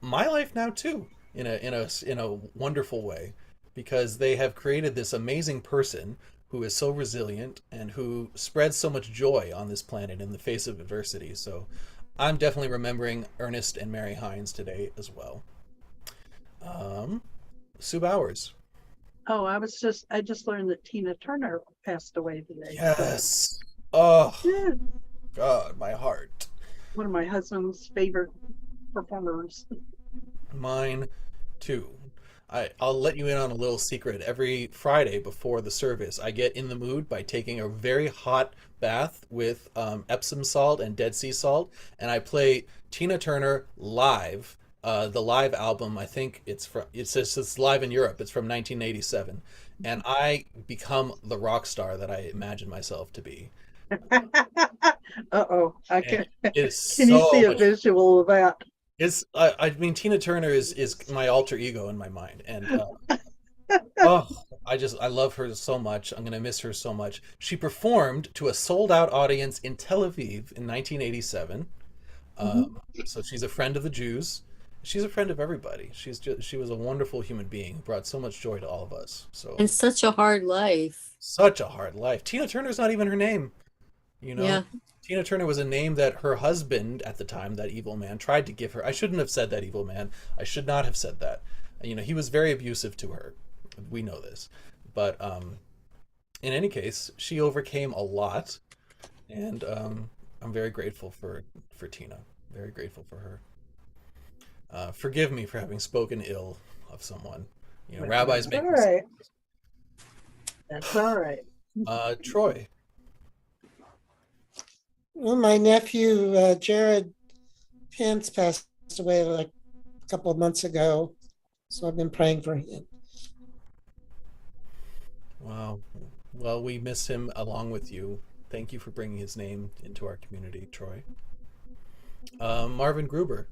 my life now too, in a wonderful way, because they have created this amazing person who is so resilient and who spreads so much joy on this planet in the face of adversity. So I'm definitely remembering Ernest and Mary Hines today as well. Sue Bowers. Oh, I just learned that Tina Turner passed away today. Yes. Oh, Yeah, God, my heart. one of my husband's favorite performers. Mine too. I'll let you in on a little secret. Every Friday before the service, I get in the mood by taking a very hot bath with Epsom salt and Dead Sea salt, and I play Tina Turner live. The live album, I think it's live in Europe. It's from 1987, and I become the rock star that I imagine myself to be. Uh-oh. It is Can you so see a much. visual of that? I mean, Tina Turner is my alter ego in my mind, and I love her so much. I'm gonna miss her so much. She performed to a sold out audience in Tel Aviv in 1987. So she's a friend of the Jews. She's a friend of everybody. She was a wonderful human being who brought so much joy to all of us. So And such a hard life. such a hard life. Tina Turner's not even her name. Yeah. Tina Turner was a name that her husband at the time, that evil man, tried to give her. I shouldn't have said that, evil man. I should not have said that. He was very abusive to her. We know this. But in any case, she overcame a lot. And I'm very grateful for Tina. Very grateful for her. Forgive me for having spoken ill of someone. Rabbis make All right. That's all right. Troy. Well, my nephew, Jared Pence, passed away like a couple of months ago. So I've been praying for him. Wow. Well, we miss him along with you. Thank you for bringing his name into our community, Troy. Marvin Gruber.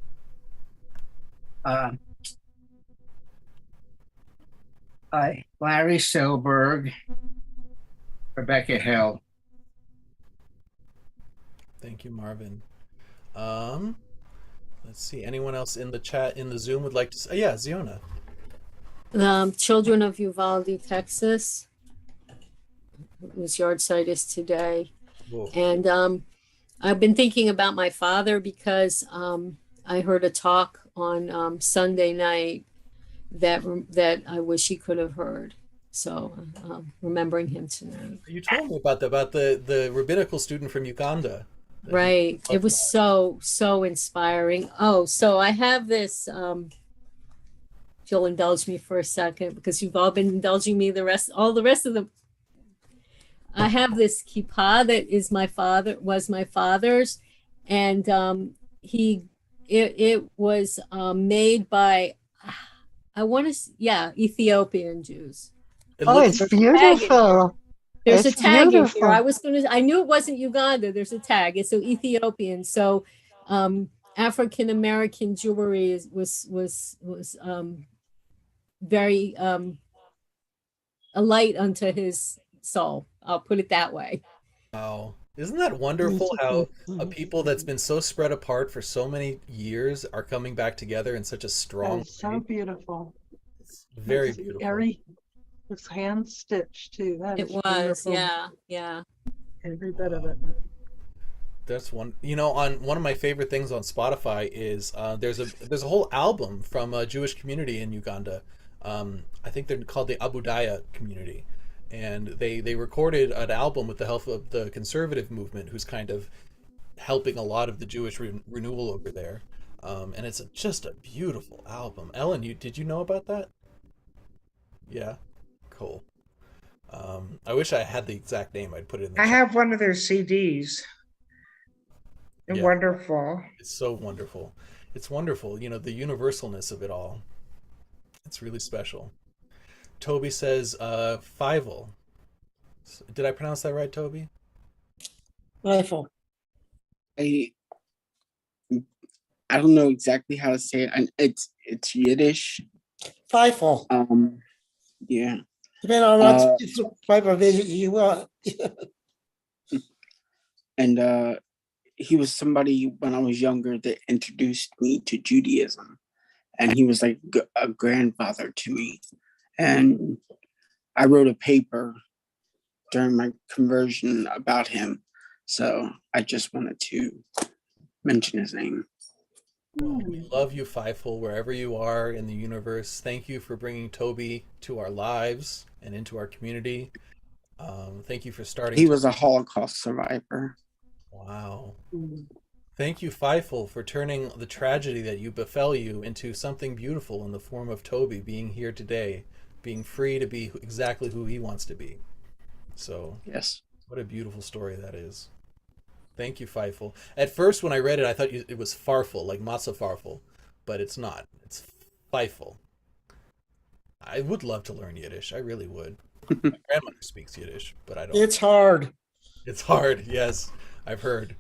Larry Silberg, Rebecca Hill. Thank you, Marvin. Let's see. Anyone else in the chat, in the Zoom would like to say? Yeah, Ziona. Children of Uvalde, Texas, whose yard site is today. Whoa. And I've been thinking about my father because I heard a talk on Sunday night that I wish he could have heard. So remembering him tonight. You told me about the rabbinical student from Uganda. Right. It was so inspiring. Oh, so I have this, if you'll indulge me for a second, because you've all been indulging me all the rest of them. I have this kippah that was my father's, and it was made by, I want to, Ethiopian Jews. It Oh, looks it's beautiful. There's a It's tag in here. beautiful. I knew it wasn't Uganda. There's a tag. It's so Ethiopian. So African American jewelry was very a light unto his soul. I'll put it that way. wow. Isn't that wonderful how a people that's been so spread apart for so many years are coming back together in such a That strong is so way? beautiful. It's very It's beautiful. it's hand stitched too. That It is was, beautiful. yeah. Every bit of Wow. it. That's one. On one of my favorite things on Spotify is there's a whole album from a Jewish community in Uganda. I think they're called the Abu Daya community, and they recorded an album with the help of the conservative movement, who's kind of helping a lot of the Jewish renewal over there. And it's just a beautiful album. Ellen, did you know about that? Yeah, cool. I wish I had the exact name. I'd put it in the I chat. have one of their CDs. They're Yeah. wonderful. It's so wonderful. It's wonderful, the universalness of it all. It's really special. Toby says, Fievel. Did I pronounce that right, Toby? Rifle. I I don't know exactly how to say it. And it's Yiddish. Fifle. Yeah. Depending on what type of visit you want. And he was somebody when I was younger that introduced me to Judaism, and he was like a grandfather to me. And I wrote a paper during my conversion about him, so I just wanted to mention his name. Well, we love you, Fifel, wherever you are in the universe. Thank you for bringing Toby to our lives and into our community. Thank you for starting. He was a Holocaust survivor. Wow. Thank you, Fifel, for turning the tragedy that befell you into something beautiful in the form of Toby being here today, being free to be exactly who he wants to be. So, yes, what a beautiful story that is. Thank you, Fifel. At first, when I read it, I thought it was Farfel, like Matzah Farfel, but it's not. It's Fifel. I would love to learn Yiddish. I really would. My grandmother speaks Yiddish, but I don't. It's hard. It's hard, yes. I've heard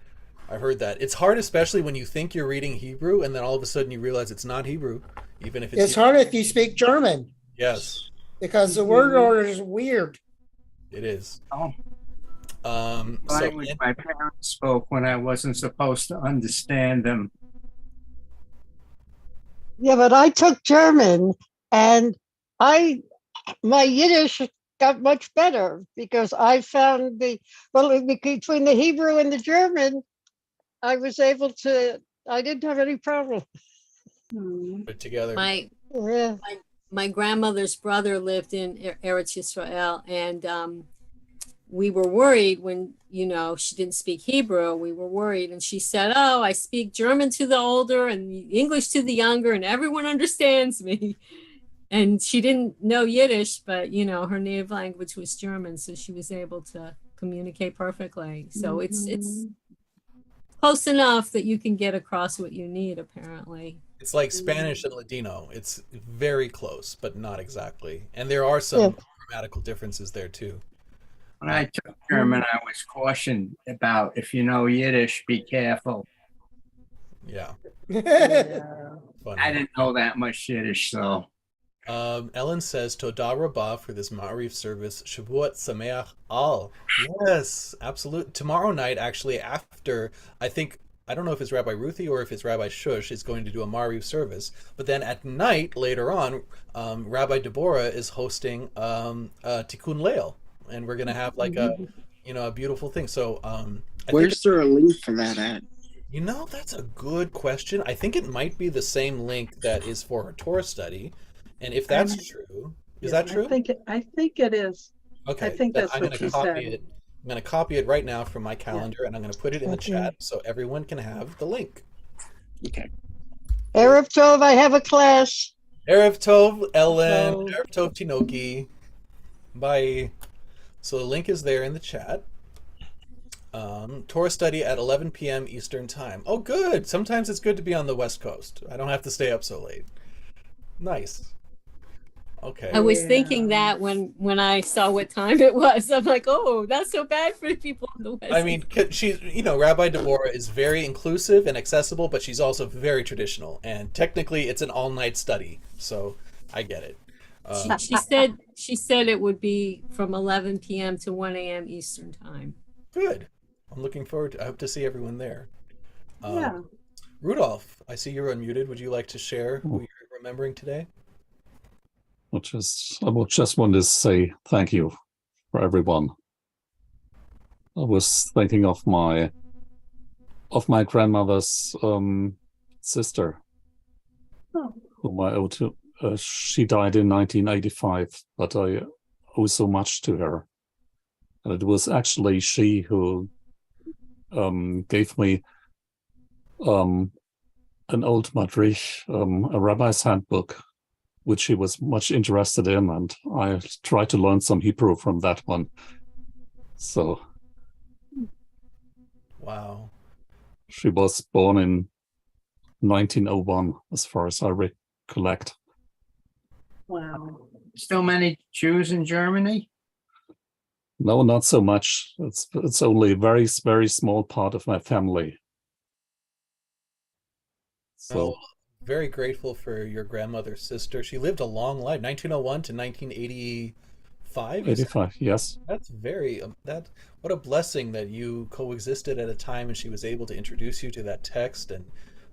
that. It's hard, especially when you think you're reading Hebrew, and then all of a sudden you realize it's not Hebrew, even if It's hard if you speak German. Yes. Because the word order is weird. It is. Oh. So my parents spoke when I wasn't supposed to understand them. Yeah, but I took German, and my Yiddish got much better because I found between the Hebrew and the German, I was able to. I didn't have any problem. Put together. My grandmother's brother lived in Eretz Yisrael, and we were worried when, she didn't speak Hebrew. We were worried, and she said, "Oh, I speak German to the older and English to the younger, and everyone understands me." And she didn't know Yiddish, but her native language was German, so she was able to communicate perfectly. So it's close enough that you can get across what you need, apparently. It's like Spanish and Ladino. It's very close, but not exactly. And there are some grammatical differences there too. When I took German, I was cautioned about, if you know Yiddish, be careful. Yeah. I didn't know that much Yiddish, so. Ellen says, Toda Rabbah for this Ma'ariv service. Shavuot Sameach Al. Yes, absolutely. Tomorrow night, actually, after, I don't know if it's Rabbi Ruthie or if it's Rabbi Shush is going to do a Ma'ariv service. But then at night, later on, Rabbi Deborah is hosting Tikkun Leil. And we're going to have like a beautiful thing. So where's there a link for that at? That's a good question. I think it might be the same link that is for her Torah study. And if that's true, is that true? I think it is. Okay. I think that's what she said. I'm going to copy it right now from my calendar, and I'm going to put it in the chat so everyone can have the link. Okay. Erev Tov, I have a class. Erev Tov, Ellen. Erev Tov, Tinoki. Bye. So the link is there in the chat. Torah study at 11 p.m. Eastern Time. Oh, good. Sometimes it's good to be on the West Coast. I don't have to stay up so late. Nice. Okay. I was thinking that when I saw what time it was, I'm like, oh, that's so bad for the people on the West. I mean, she's, Rabbi Deborah is very inclusive and accessible, but she's also very traditional. And technically, it's an all-night study, so I get it. She said it would be from 11 p.m. to 1 a.m. Eastern Time. Good. I'm looking forward I hope to see everyone there. Yeah. Rudolph, I see you're unmuted. Would you like to share who you're remembering today? I would just want to say thank you for everyone. I was thinking of my grandmother's sister, whom I owe to. She died in 1985, but I owe so much to her. And it was actually she who gave me an old Madrich, a rabbi's handbook, which she was much interested in, and I tried to learn some Hebrew from that one. So, wow. She was born in 1901, as far as I recollect. Wow. Still many Jews in Germany? No, not so much. It's only a very, very small part of my family. So. Very grateful for your grandmother's sister. She lived a long life, 1901 to 1985. 85, yes. That's what a blessing that you coexisted at a time and she was able to introduce you to that text, and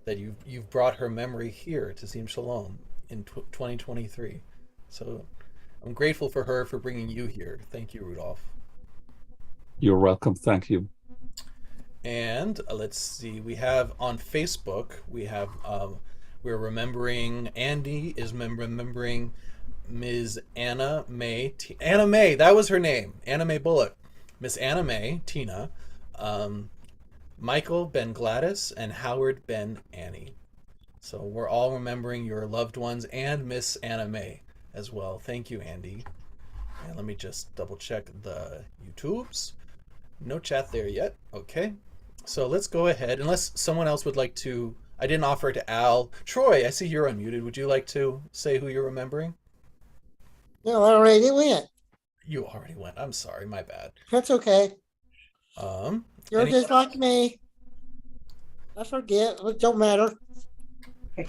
that you've brought her memory here to Sim Shalom in 2023. So I'm grateful for her for bringing you here. Thank you, Rudolph. You're welcome. Thank you. And let's see, we have on Facebook, we're remembering, Andy is remembering Ms. Anna May. Anna May, that was her name. Anna May Bullock. Miss Anna May, Tina, Michael Ben Gladys, and Howard Ben Annie. So we're all remembering your loved ones and Miss Anna May as well. Thank you, Andy. And let me just double check the YouTubes. No chat there yet. Okay. So let's go ahead, unless someone else would like to. I didn't offer it to Al. Troy, I see you're unmuted. Would you like to say who you're remembering? No, I already went. You already went. I'm sorry, my bad. That's okay. You're any- just like me. I forget. It don't matter. I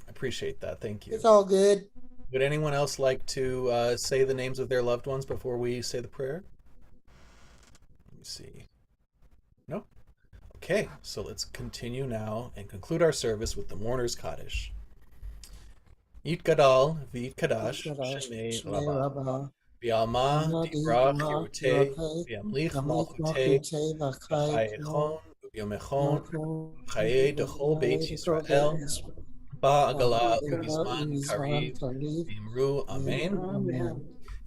appreciate that. Thank you. It's all good. Would anyone else like to say the names of their loved ones before we say the prayer? Let me see. No? Okay, so let's continue now and conclude our service with the Mourner's Kaddish. Yit Gadal, V'yit Kadash, Shemei Rabbah, V'yalma, Divrach, Yerutei, V'yamlich, Malchutei, V'chayechon, V'yomechon, V'chayei Dechol Beit Yisrael, Ba'agala, U'bizman Kariv, V'imru, Amen.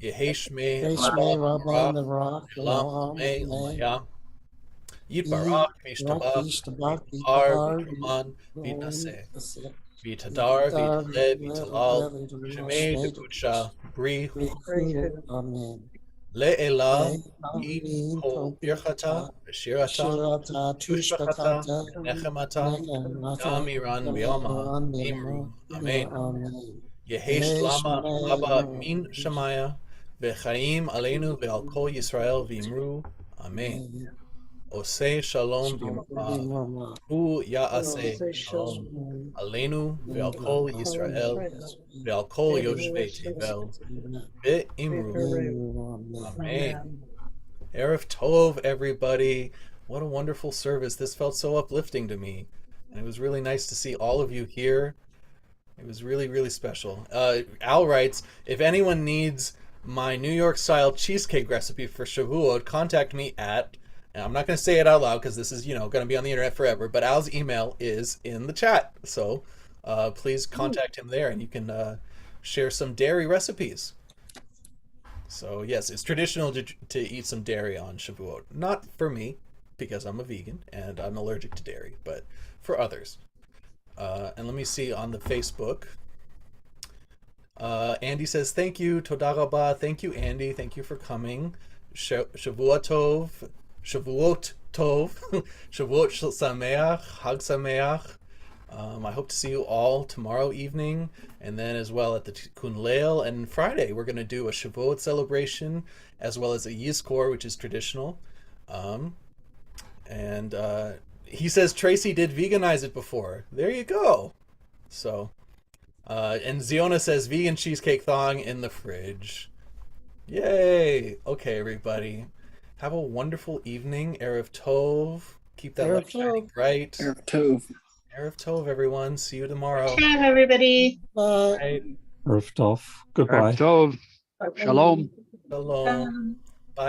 Yehi Shmei Rabbah, V'yam Mei L'maya, Yitbarach, V'yishtabach, V'yar, V'yuman, V'yitnaseh. V'yitadar, V'yitaleh, V'yitalal, Shemei Dekudsha, Bri, Amen. Le'ela, Yit Kol Birchata, V'shirata, Tushbachata, Nechemata, Damiran V'yama, Imru, Amen. Yehesh Lama, Abba Min Shemaya, V'chaim Aleinu V'al Kol Yisrael V'imru, Amen. Osei Shalom B'yamacha, Hu Ya'aseh Shalom, Aleinu V'al Kol Yisrael, V'al Kol Yoshvei Tevel, V'imru, Amen. Erev Tov, everybody. What a wonderful service. This felt so uplifting to me. And it was really nice to see all of you here. It was really, really special. Al writes, if anyone needs my New York style cheesecake recipe for Shavuot, contact me at, and I'm not going to say it out loud because this is, going to be on the internet forever, but Al's email is in the chat. So please contact him there and you can share some dairy recipes. So yes, it's traditional to eat some dairy on Shavuot. Not for me, because I'm a vegan and I'm allergic to dairy, but for others. And let me see on the Facebook. Andy says, thank you, Toda Rabah. Thank you, Andy. Thank you for coming. Shavuot Tov, Shavuot Tov, Shavuot Sameach, Hag Sameach. I hope to see you all tomorrow evening, and then as well at the Tikkun Leil. And Friday, we're going to do a Shavuot celebration, as well as a Yizkor, which is traditional. He says Tracy did veganize it before. There you go. So, and Ziona says vegan cheesecake thong in the fridge. Yay! Okay, everybody. Have a wonderful evening. Erev Tov. Keep that Erev light shining Tov. bright. Erev Tov. Erev Tov, everyone. See you tomorrow. Ciao, everybody. Bye. Bye. Erev Tov. Goodbye. Tov. Shalom. Shalom. Um,